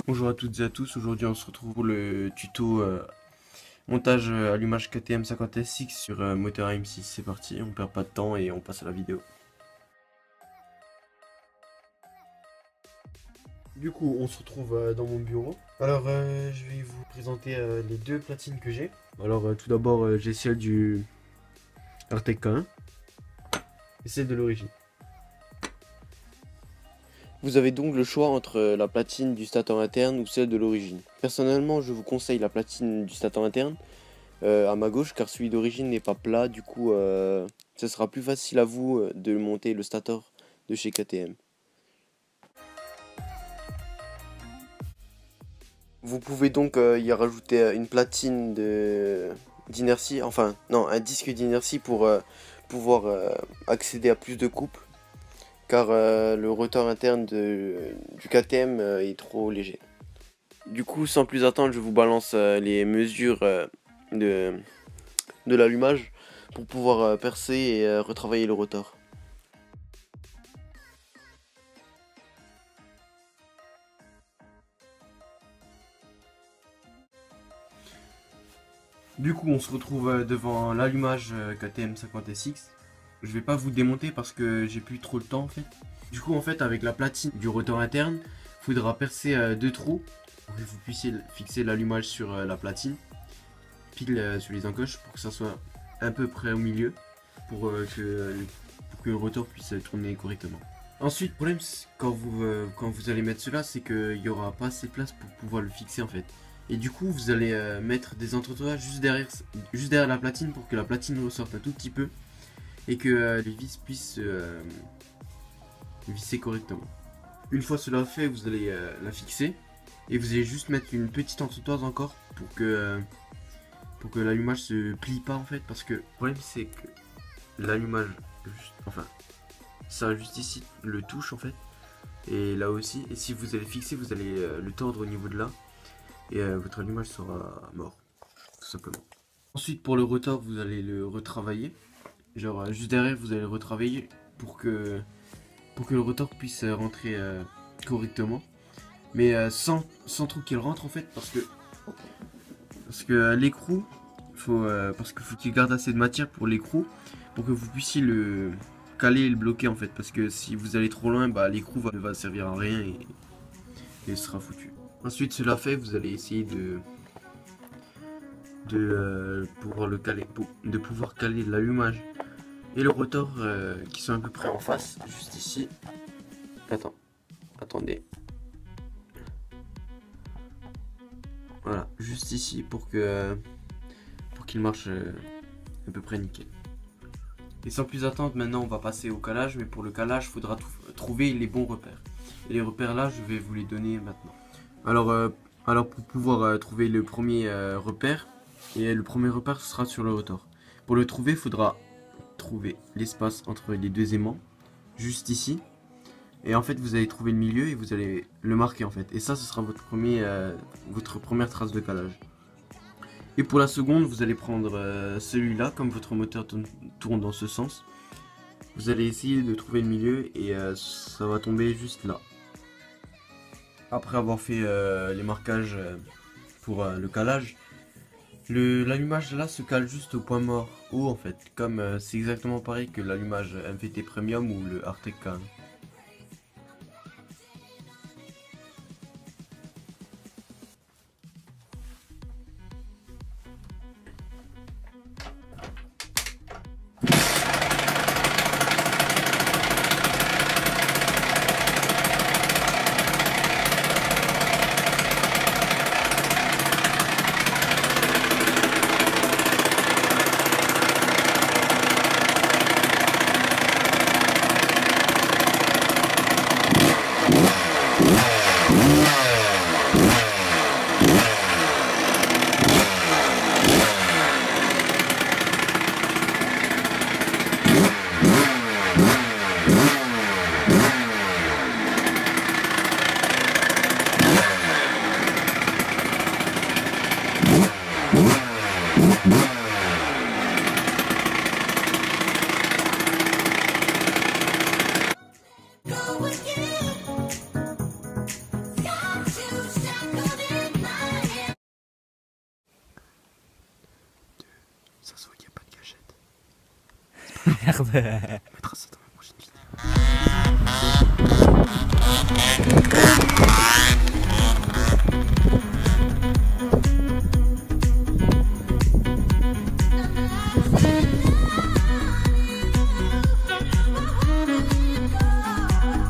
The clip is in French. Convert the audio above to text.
Bonjour à toutes et à tous, aujourd'hui on se retrouve pour le tuto montage allumage KTM 50SX sur moteur AM6. C'est parti, on perd pas de temps et on passe à la vidéo. Du coup on se retrouve dans mon bureau. Alors je vais vous présenter les deux platines que j'ai. Alors tout d'abord j'ai celle du Artec K1 et celle de l'origine. Vous avez donc le choix entre la platine du stator interne ou celle de l'origine. Personnellement, je vous conseille la platine du stator interne à ma gauche, car celui d'origine n'est pas plat. Du coup, ce sera plus facile à vous de monter le stator de chez KTM. Vous pouvez donc y rajouter une platine d'inertie, enfin non, un disque d'inertie pour pouvoir accéder à plus de couples. Car le rotor interne du KTM est trop léger. Du coup, sans plus attendre, je vous balance les mesures de l'allumage pour pouvoir percer et retravailler le rotor. Du coup, on se retrouve devant l'allumage KTM 50SX. Je vais pas vous démonter parce que j'ai plus trop le temps en fait. Du coup en fait avec la platine du rotor interne, il faudra percer deux trous pour que vous puissiez fixer l'allumage sur la platine, pile sur les encoches pour que ça soit à peu près au milieu pour que le rotor puisse tourner correctement. Ensuite, le problème quand vous allez mettre cela, c'est qu'il n'y aura pas assez de place pour pouvoir le fixer en fait. Et du coup vous allez mettre des entretoits juste derrière la platine pour que la platine ressorte un tout petit peu et que les vis puissent visser correctement. Une fois cela fait, vous allez la fixer et vous allez juste mettre une petite entretoise encore pour que l'allumage se plie pas en fait, parce que le problème c'est que l'allumage, enfin ça juste ici le touche en fait, et là aussi, et si vous allez fixer, vous allez le tordre au niveau de là et votre allumage sera mort tout simplement. Ensuite pour le rotor, vous allez le retravailler. Genre juste derrière vous allez le retravailler pour que le rotor puisse rentrer correctement, mais sans trop qu'il rentre en fait, parce que l'écrou parce qu'il faut qu'il garde assez de matière pour l'écrou pour que vous puissiez le caler et le bloquer en fait, parce que si vous allez trop loin, bah, l'écrou ne va servir à rien et ce sera foutu. Ensuite cela fait, vous allez essayer de pouvoir caler l'allumage et le rotor qui sont à peu près en face, juste ici. Attendez. Voilà, juste ici pour qu'il marche à peu près nickel. Et sans plus attendre, maintenant on va passer au calage, mais pour le calage, il faudra trouver les bons repères. Et les repères là, je vais vous les donner maintenant. Alors pour pouvoir trouver le premier repère, et le premier repère ce sera sur le rotor. Pour le trouver, il faudra trouver l'espace entre les deux aimants, juste ici, et en fait vous allez trouver le milieu et vous allez le marquer en fait, et ça ce sera votre première trace de calage. Et pour la seconde, vous allez prendre celui-là, comme votre moteur tourne dans ce sens, vous allez essayer de trouver le milieu et ça va tomber juste là. Après avoir fait les marquages pour le calage, l'allumage là se cale juste au point mort haut en fait, comme c'est exactement pareil que l'allumage MVT Premium ou le Artec K1. Merde. On mettra ça dans la prochaine vidéo.